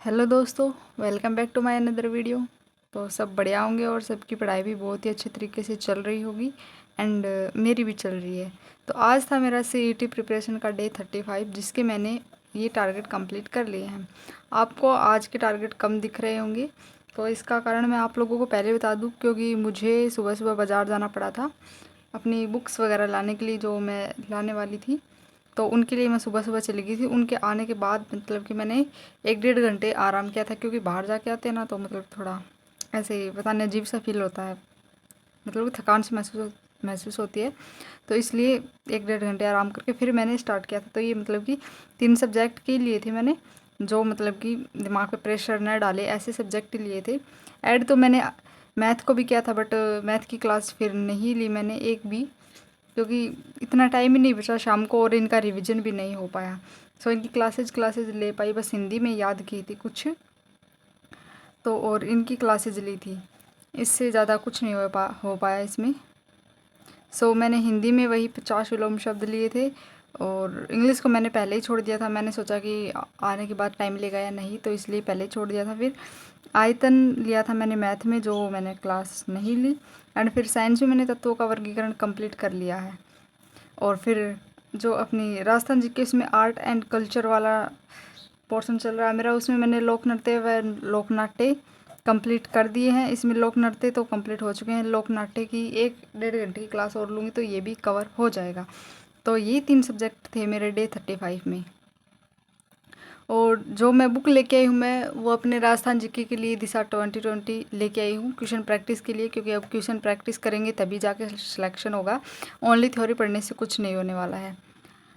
Hello दोस्तों, welcome back to my another video. तो सब बढ़िया होंगे और सबकी पढ़ाई भी बहुत ही अच्छे तरीके से चल रही होगी एंड मेरी भी चल रही है। तो आज था मेरा सीईटी प्रिपरेशन का डे 35, जिसके मैंने ये टारगेट कंप्लीट कर लिए हैं। आपको आज के टारगेट कम दिख रहे होंगे, तो इसका कारण मैं आप लोगों को पहले बता दूँ, क्योंकि मुझे सुबह सुबह बाज़ार जाना पड़ा था अपनी बुक्स वगैरह लाने के लिए, जो मैं लाने वाली थी। तो उनके लिए मैं सुबह सुबह चली गई थी। उनके आने के बाद मतलब कि मैंने 1-1.5 घंटे आराम किया था, क्योंकि बाहर जाके आते हैं ना तो मतलब थोड़ा ऐसे ही पता नहीं अजीब सा फील होता है, मतलब कि थकान सी महसूस होती है। तो इसलिए 1-1.5 घंटे आराम करके फिर मैंने स्टार्ट किया था। तो ये मतलब कि 3 सब्जेक्ट के लिए थे मैंने, जो मतलब कि दिमाग पे प्रेशर न डाले ऐसे सब्जेक्ट लिए थे। ऐड तो मैंने मैथ को भी किया था, बट मैथ की क्लास फिर नहीं ली मैंने एक भी, क्योंकि इतना टाइम ही नहीं बचा शाम को और इनका रिवीजन भी नहीं हो पाया। सो इनकी क्लासेज ले पाई, बस हिंदी में याद की थी कुछ तो, और इनकी क्लासेज ली थी। इससे ज़्यादा कुछ नहीं हो पाया इसमें। सो मैंने हिंदी में वही 50 विलोम शब्द लिए थे, और इंग्लिश को मैंने पहले ही छोड़ दिया था। मैंने सोचा कि आने के बाद टाइम लेगा या नहीं, तो इसलिए पहले ही छोड़ दिया था। फिर आयतन लिया था मैंने मैथ में, जो मैंने क्लास नहीं ली। एंड फिर साइंस में मैंने तत्वों का वर्गीकरण कंप्लीट कर लिया है। और फिर जो अपनी राजस्थान जीके उसमें आर्ट एंड कल्चर वाला पोर्शन चल रहा है मेरा, उसमें मैंने लोक नृत्य व लोक नाट्य कंप्लीट कर दिए हैं। इसमें लोक नृत्य तो कंप्लीट हो चुके हैं, लोक नाट्य की 1-1.5 घंटे की क्लास और लूँगी तो ये भी कवर हो जाएगा। तो ये 3 सब्जेक्ट थे मेरे डे 35 में। और जो मैं बुक लेके आई हूँ मैं, वो अपने राजस्थान जीके के लिए दिशा 2020 लेके आई हूँ क्वेश्चन प्रैक्टिस के लिए, क्योंकि अब क्वेश्चन प्रैक्टिस करेंगे तभी जाके सिलेक्शन होगा। ओनली थ्योरी पढ़ने से कुछ नहीं होने वाला है।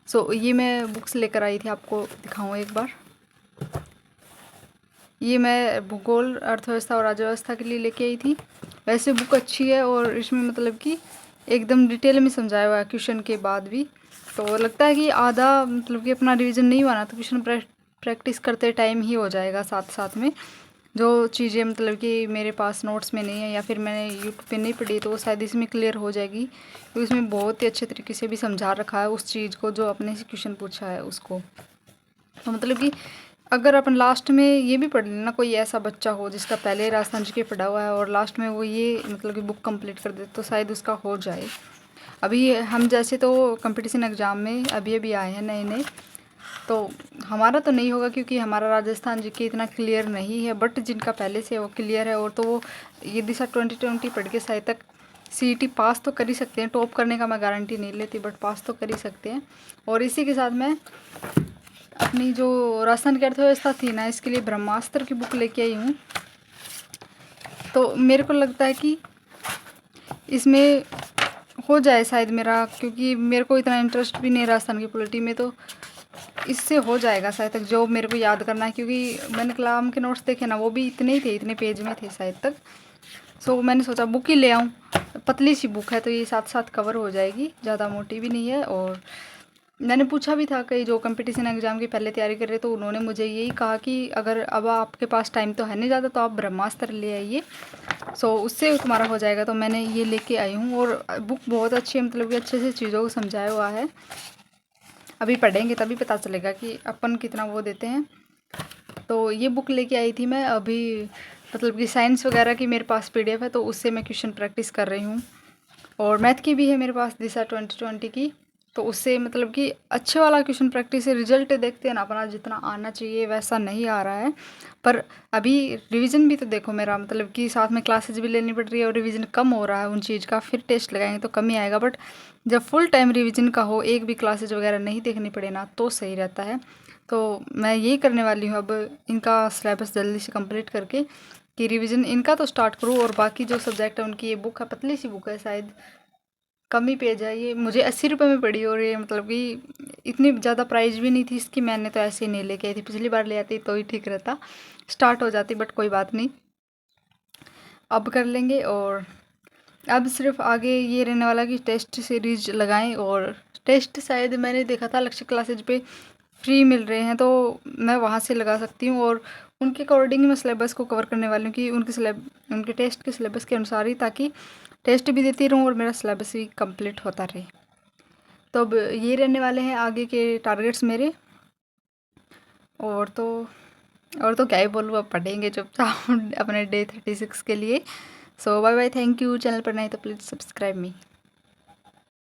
सो ये मैं बुक्स लेकर आई थी, आपको दिखाऊँ एक बार। ये मैं भूगोल, अर्थव्यवस्था और राज्य व्यवस्था के लिए लेके आई थी। वैसे बुक अच्छी है और इसमें मतलब कि एकदम डिटेल में समझाया हुआ है क्वेश्चन के बाद भी। तो लगता है कि आधा मतलब कि अपना रिवीजन नहीं हुआ ना, तो क्वेश्चन प्रैक्टिस करते टाइम ही हो जाएगा साथ साथ में। जो चीज़ें मतलब कि मेरे पास नोट्स में नहीं है या फिर मैंने यूट्यूब पे नहीं पढ़ी, तो वो शायद इसमें क्लियर हो जाएगी, क्योंकि इसमें बहुत ही अच्छे तरीके से भी समझा रखा है उस चीज़ को जो अपने से क्वेश्चन पूछा है उसको। तो मतलब कि अगर अपन लास्ट में ये भी पढ़ लेना, कोई ऐसा बच्चा हो जिसका पहले राजस्थान जीके पढ़ा हुआ है और लास्ट में वो ये मतलब कि बुक कंप्लीट कर दे, तो शायद उसका हो जाए। अभी हम जैसे तो कंपटीशन एग्ज़ाम में अभी अभी आए हैं नए नए, तो हमारा तो नहीं होगा, क्योंकि हमारा राजस्थान जीके इतना क्लियर नहीं है। बट जिनका पहले से वो क्लियर है, और तो वो ये दिशा 2020 पढ़ के शायद तक सीईटी पास तो कर ही सकते हैं। टॉप करने का मैं गारंटी नहीं लेती, बट पास तो कर ही सकते हैं। और इसी के साथ मैं अपनी जो राजस्थान की अर्थव्यवस्था थी ना, इसके लिए ब्रह्मास्त्र की बुक लेके आई हूँ। तो मेरे को लगता है कि इसमें हो जाए शायद मेरा, क्योंकि मेरे को इतना इंटरेस्ट भी नहीं राजस्थान की पॉलिटी में, तो इससे हो जाएगा शायद तक जो मेरे को याद करना है। क्योंकि मैंने कलाम के नोट्स देखे ना, वो भी इतने ही थे, इतने पेज में थे शायद तक। सो मैंने सोचा बुक ही ले आऊँ, पतली सी बुक है तो ये साथ साथ कवर हो जाएगी, ज़्यादा मोटी भी नहीं है। और मैंने पूछा भी था कई जो कंपटीशन एग्ज़ाम की पहले तैयारी कर रहे, तो उन्होंने मुझे यही कहा कि अगर अब आपके पास टाइम तो है नहीं ज़्यादा, तो आप ब्रह्मास्त्र ले आइए, सो उससे तुम्हारा हो जाएगा। तो मैंने ये लेके आई हूँ, और बुक बहुत अच्छी है, मतलब कि अच्छे से चीज़ों को समझाया हुआ है। अभी पढ़ेंगे तभी पता चलेगा कि अपन कितना वो देते हैं। तो ये बुक लेके आई थी मैं अभी, मतलब कि साइंस वगैरह की मेरे पास पीडीएफ है, तो उससे मैं क्वेश्चन प्रैक्टिस कर रही हूँ। और मैथ की भी है मेरे पास दिशा 2020 की, तो उससे मतलब कि अच्छे वाला क्वेश्चन प्रैक्टिस से रिजल्ट देखते हैं ना अपना, जितना आना चाहिए वैसा नहीं आ रहा है। पर अभी रिवीजन भी तो देखो मेरा, मतलब कि साथ में क्लासेज भी लेनी पड़ रही है और रिवीजन कम हो रहा है उन चीज़ का, फिर टेस्ट लगाएंगे तो कम ही आएगा। बट जब फुल टाइम रिवीजन का हो, एक भी क्लासेज वगैरह नहीं देखनी पड़े ना, तो सही रहता है। तो मैं यही करने वाली हूँ अब, इनका सिलेबस जल्दी से कंप्लीट करके कि रिवीजन इनका तो स्टार्ट करूँ। और बाकी जो सब्जेक्ट है उनकी, ये बुक है पतली सी बुक है, शायद कम ही पेज है। ये मुझे 80 रुपये में पड़ी, और ये मतलब कि इतनी ज़्यादा प्राइस भी नहीं थी इसकी। मैंने तो ऐसे ही नहीं लेके आई थी, पिछली बार ले आती तो ही ठीक रहता, स्टार्ट हो जाती, बट कोई बात नहीं, अब कर लेंगे। और अब सिर्फ आगे ये रहने वाला कि टेस्ट सीरीज लगाएं, और टेस्ट शायद मैंने देखा था लक्ष्य क्लासेज पे फ्री मिल रहे हैं, तो मैं वहाँ से लगा सकती हूँ। और उनके अकॉर्डिंग मैं सिलेबस को कवर करने वाली हूँ, कि उनके टेस्ट के सिलेबस के अनुसार ही, ताकि टेस्ट भी देती रहूँ और मेरा सिलेबस भी कंप्लीट होता रहे। तो अब ये रहने वाले हैं आगे के टारगेट्स मेरे। और तो और तो क्या ही बोलूँ, अब पढ़ेंगे चुपचाप अपने डे 36 के लिए। So bye bye, thank you. Channel पर नए तो प्लीज़ सब्सक्राइब मी।